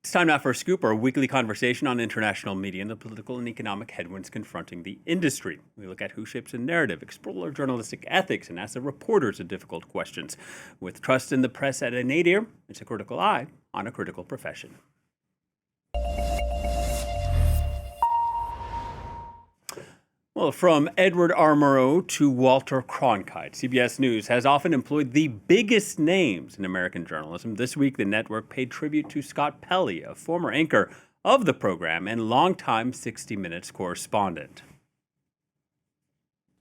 It's time now for Scoop, our weekly conversation on international media and the political and economic headwinds confronting the industry. We look at who shapes the narrative, explore journalistic ethics, and ask the reporters the difficult questions. With trust in the press at a nadir, it's a critical eye on a critical profession. Well, from Edward R. Murrow to Walter Cronkite, CBS News has often employed the biggest names in American journalism. This week, the network paid tribute to Scott Pelley, a former anchor of the program and longtime 60 Minutes correspondent.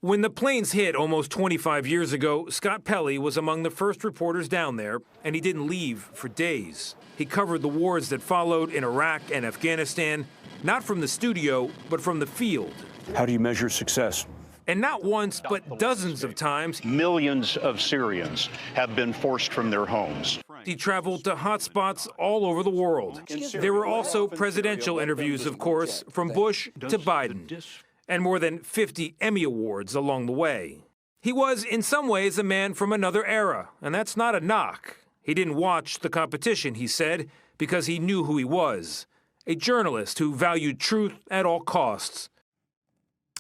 When the planes hit almost 25 years ago, Scott Pelley was among the first reporters down there, and he didn't leave for days. He covered the wars that followed in Iraq and Afghanistan, not from the studio, but from the field. How do you measure success? And not once, but dozens of times, millions of Syrians have been forced from their homes. He traveled to hotspots all over the world. There were also presidential interviews, of course, from Bush to Biden, and more than 50 Emmy Awards along the way. He was, in some ways, a man from another era, and that's not a knock. He didn't watch the competition, he said, because he knew who he was, a journalist who valued truth at all costs.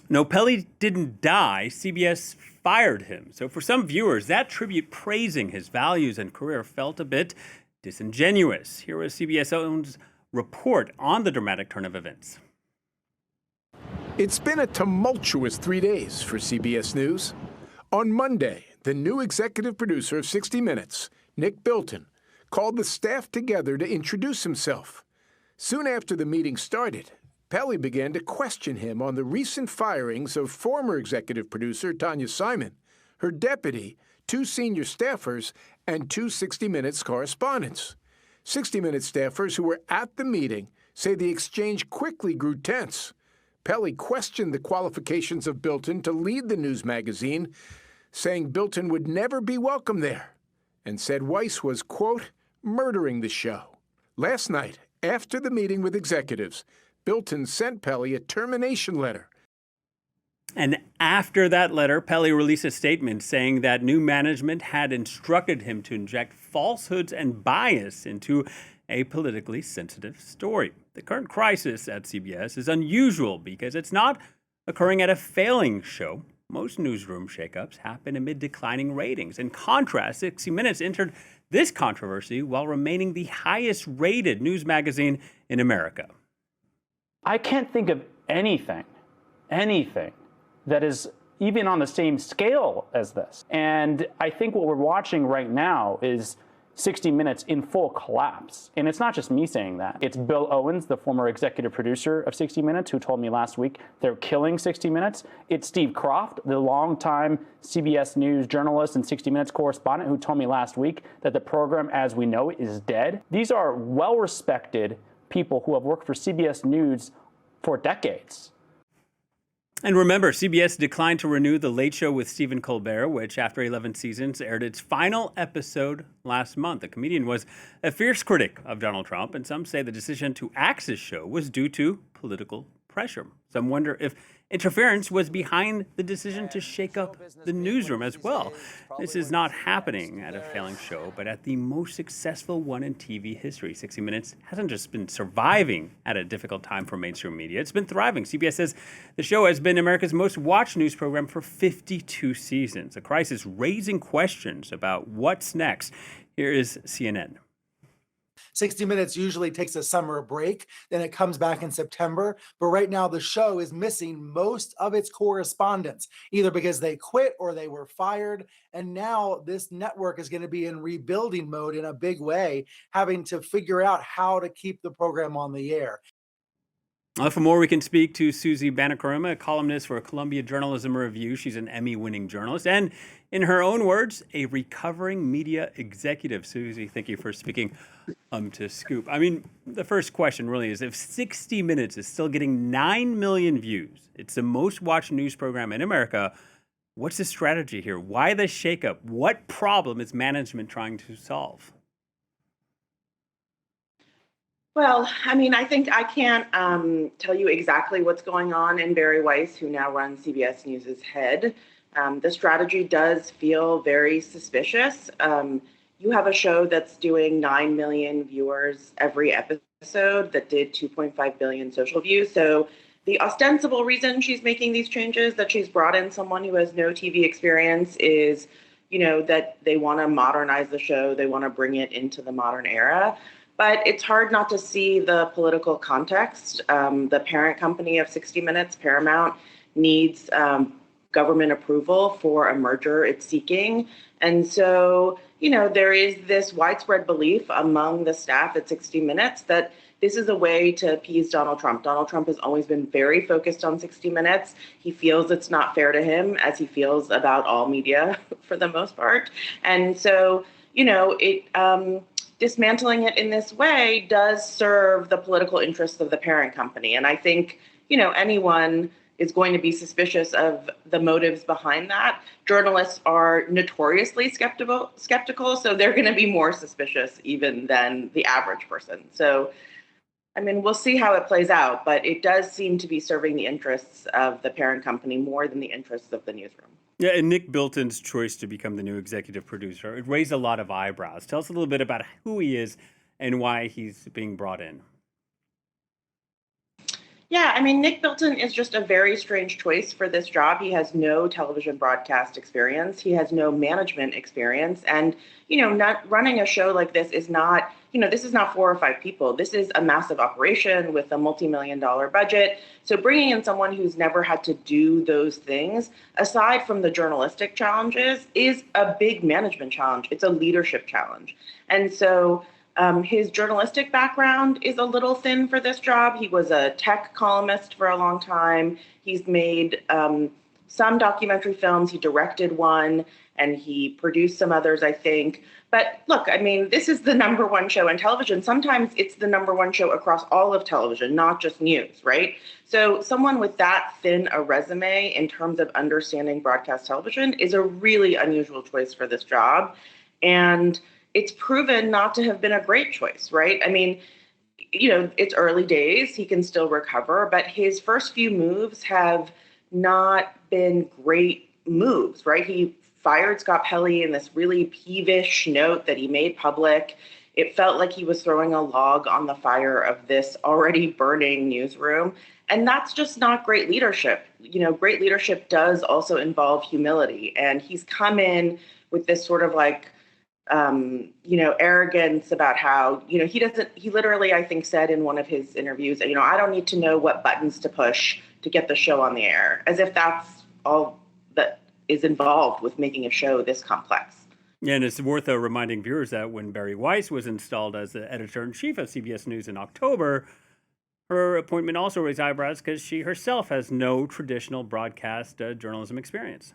No, Pelley didn't die. CBS fired him. So for some viewers, that tribute praising his values and career felt a bit disingenuous. Here was CBS Own's report on the dramatic turn of events. It's been a tumultuous 3 days for CBS News. On Monday, the new executive producer of 60 Minutes, Nick Bilton, called the staff together to introduce himself. Soon after the meeting started, Pelley began to question him on the recent firings of former executive producer Tanya Simon, her deputy, 2 senior staffers, and 2 60 Minutes correspondents. 60 Minutes staffers who were at the meeting say the exchange quickly grew tense. Pelley questioned the qualifications of Bilton to lead the news magazine, saying Bilton would never be welcome there, and said Weiss was, quote, murdering the show. Last night, after the meeting with executives, Bilton sent Pelley a termination letter. And after that letter, Pelley released a statement saying that new management had instructed him to inject falsehoods and bias into a politically sensitive story. The current crisis at CBS is unusual because it's not occurring at a failing show. Most newsroom shakeups happen amid declining ratings. In contrast, 60 Minutes entered this controversy while remaining the highest-rated news magazine in America. I can't think of anything that is even on the same scale as this. And I think what we're watching right now is 60 Minutes in full collapse. And it's not just me saying that. It's Bill Owens, the former executive producer of 60 Minutes, who told me last week they're killing 60 Minutes. It's Steve Kroft, the longtime CBS News journalist and 60 Minutes correspondent, who told me last week that the program as we know it is dead. These are well-respected people who have worked for CBS News for decades. And remember, CBS declined to renew The Late Show with Stephen Colbert, which after 11 seasons aired its final episode last month. The comedian was a fierce critic of Donald Trump, and some say the decision to axe his show was due to political pressure. Some wonder if interference was behind the decision to shake up the newsroom as well. This is not happening at a failing show, but at the most successful one in TV history. 60 Minutes hasn't just been surviving at a difficult time for mainstream media. It's been thriving. CBS says the show has been America's most watched news program for 52 seasons. A crisis raising questions about what's next. Here is CNN. 60 Minutes usually takes a summer break, then it comes back in September. But right now, the show is missing most of its correspondents, either because they quit or they were fired. And now this network is going to be in rebuilding mode in a big way, having to figure out how to keep the program on the air. For more, we can speak to Susie Banikarim, a columnist for Columbia Journalism Review. She's an Emmy-winning journalist and, in her own words, a recovering media executive. Susie, thank you for speaking to Scoop. I mean, the first question really is, if 60 Minutes is still getting 9 million views, it's the most watched news program in America, what's the strategy here? Why the shakeup? What problem is management trying to solve? Well, I mean, I think I can't tell you exactly what's going on in Barry Weiss, who now runs CBS News' head. The strategy does feel very suspicious. you have a show that's doing 9 million viewers every episode that did 2.5 billion social views. So the ostensible reason she's making these changes, that she's brought in someone who has no TV experience, is, that they want to modernize the show. They want to bring it into the modern era. But it's hard not to see the political context. The parent company of 60 Minutes, Paramount, needs government approval for a merger it's seeking. And so, there is this widespread belief among the staff at 60 Minutes that this is a way to appease Donald Trump. Donald Trump has always been very focused on 60 Minutes. He feels it's not fair to him, as he feels about all media for the most part. And so, dismantling it in this way does serve the political interests of the parent company. And I think, anyone is going to be suspicious of the motives behind that. Journalists are notoriously skeptical, so they're going to be more suspicious even than the average person. So, we'll see how it plays out, but it does seem to be serving the interests of the parent company more than the interests of the newsroom. Yeah, and Nick Bilton's choice to become the new executive producer, it raised a lot of eyebrows. Tell us a little bit about who he is and why he's being brought in. Yeah, Nick Bilton is just a very strange choice for this job. He has no television broadcast experience. He has no management experience. And, not running a show like this is not, this is not 4 or 5 people. This is a massive operation with a multi-million-dollar budget. So bringing in someone who's never had to do those things, aside from the journalistic challenges, is a big management challenge. It's a leadership challenge. And so his journalistic background is a little thin for this job. He was a tech columnist for a long time. He's made some documentary films. He directed one, and he produced some others, I think. But look, this is the number one show on television. Sometimes it's the number one show across all of television, not just news, right? So someone with that thin a resume in terms of understanding broadcast television is a really unusual choice for this job. And it's proven not to have been a great choice, right? It's early days. He can still recover, but his first few moves have not been great moves, right? He fired Scott Pelley in this really peevish note that he made public. It felt like he was throwing a log on the fire of this already burning newsroom. And that's just not great leadership. Great leadership does also involve humility. And he's come in with this sort of arrogance about how, he literally, I think, said in one of his interviews, I don't need to know what buttons to push to get the show on the air, as if that's all that is involved with making a show this complex. Yeah, and it's worth reminding viewers that when Bari Weiss was installed as the editor-in-chief of CBS News in October, her appointment also raised eyebrows because she herself has no traditional broadcast journalism experience.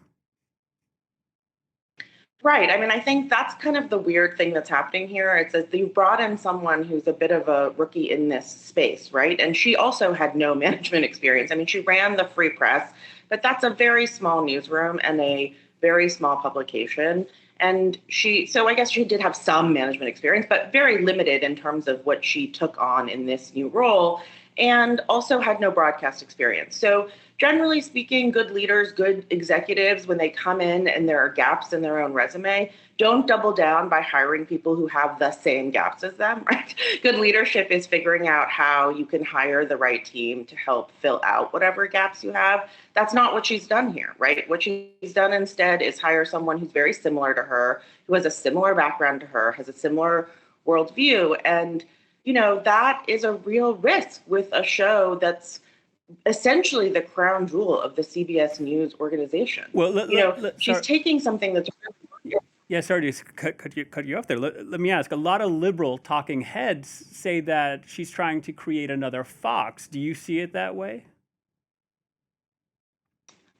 Right. I think that's kind of the weird thing that's happening here. It's that you brought in someone who's a bit of a rookie in this space, right? And she also had no management experience. She ran the Free Press, but that's a very small newsroom and a very small publication. And so I guess she did have some management experience, but very limited in terms of what she took on in this new role, and also had no broadcast experience. So generally speaking, good leaders, good executives, when they come in and there are gaps in their own resume, don't double down by hiring people who have the same gaps as them, right? Good leadership is figuring out how you can hire the right team to help fill out whatever gaps you have. That's not what she's done here, right? What she's done instead is hire someone who's very similar to her, who has a similar background to her, has a similar worldview. And, that is a real risk with a show that's essentially the crown jewel of the CBS News organization. Well, she's taking something that's really... Yeah, sorry to cut you off there. Let me ask. A lot of liberal talking heads say that she's trying to create another Fox. Do you see it that way?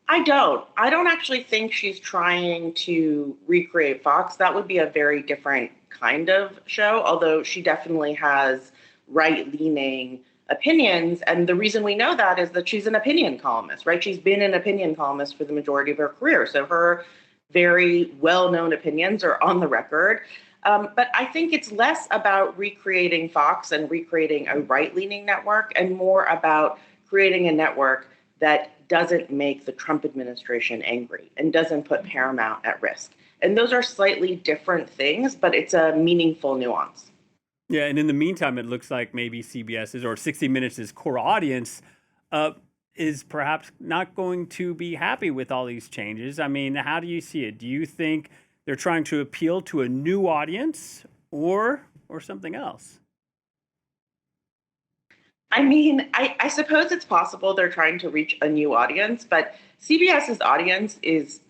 I don't actually think she's trying to recreate Fox. That would be a very different kind of show, although she definitely has right-leaning opinions. And the reason we know that is that she's an opinion columnist, right? She's been an opinion columnist for the majority of her career. So her very well-known opinions are on the record. But I think it's less about recreating Fox and recreating a right-leaning network and more about creating a network that doesn't make the Trump administration angry and doesn't put Paramount at risk. And those are slightly different things, but it's a meaningful nuance. Yeah, and in the meantime, it looks like maybe CBS's or 60 Minutes' core audience is perhaps not going to be happy with all these changes. I mean, how do you see it? Do you think they're trying to appeal to a new audience or something else? I mean, I suppose it's possible they're trying to reach a new audience, but CBS's audience is,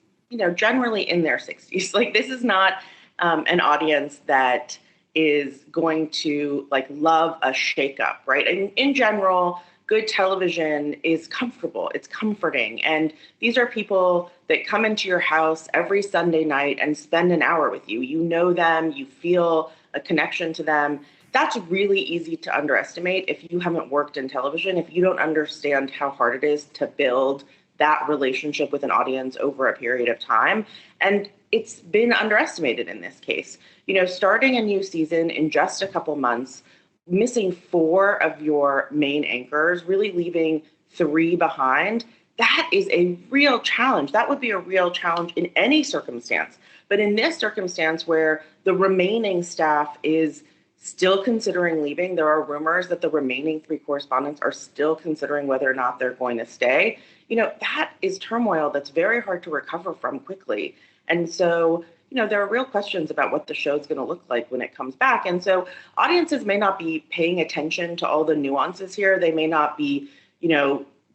generally in their 60s. Like, this is not an audience that is going to love a shakeup, right? And in general, good television is comfortable. It's comforting. And these are people that come into your house every Sunday night and spend an hour with you. You know them, you feel a connection to them. That's really easy to underestimate if you haven't worked in television, if you don't understand how hard it is to build that relationship with an audience over a period of time. And it's been underestimated in this case. Starting a new season in just a couple months, missing 4 of your main anchors, really leaving 3 behind, that is a real challenge. That would be a real challenge in any circumstance. But in this circumstance where the remaining staff is still considering leaving, there are rumors that the remaining 3 correspondents are still considering whether or not they're going to stay. That is turmoil that's very hard to recover from quickly. And so, there are real questions about what the show's going to look like when it comes back. And so audiences may not be paying attention to all the nuances here. They may not be,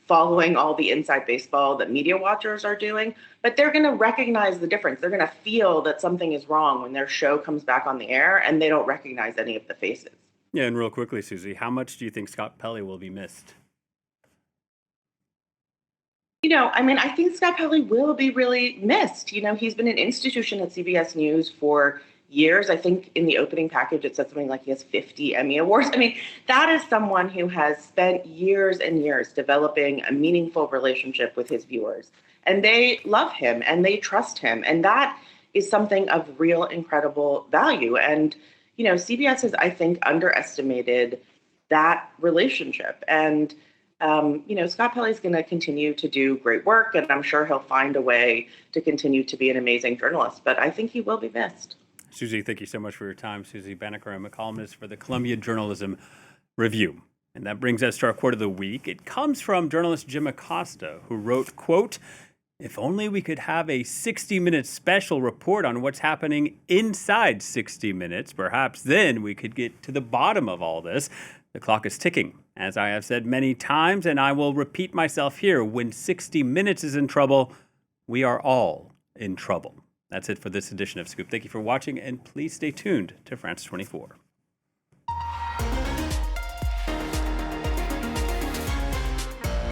following all the inside baseball that media watchers are doing, but they're going to recognize the difference. They're going to feel that something is wrong when their show comes back on the air and they don't recognize any of the faces. Yeah, and real quickly, Susie, how much do you think Scott Pelley will be missed? I think Scott Pelley will be really missed. He's been an institution at CBS News for years. I think in the opening package, it said something like he has 50 Emmy Awards. That is someone who has spent years and years developing a meaningful relationship with his viewers. And they love him and they trust him. And that is something of real incredible value. And, CBS has, I think, underestimated that relationship. And Scott Pelley's going to continue to do great work, and I'm sure he'll find a way to continue to be an amazing journalist. But I think he will be missed. Susie, thank you so much for your time. Susie Banikarim, a columnist for the Columbia Journalism Review. And that brings us to our quote of the week. It comes from journalist Jim Acosta, who wrote, quote, "If only we could have a 60-minute special report on what's happening inside 60 Minutes, perhaps then we could get to the bottom of all this. The clock is ticking. As I have said many times, and I will repeat myself here, when 60 Minutes is in trouble, we are all in trouble." That's it for this edition of Scoop. Thank you for watching, and please stay tuned to France 24.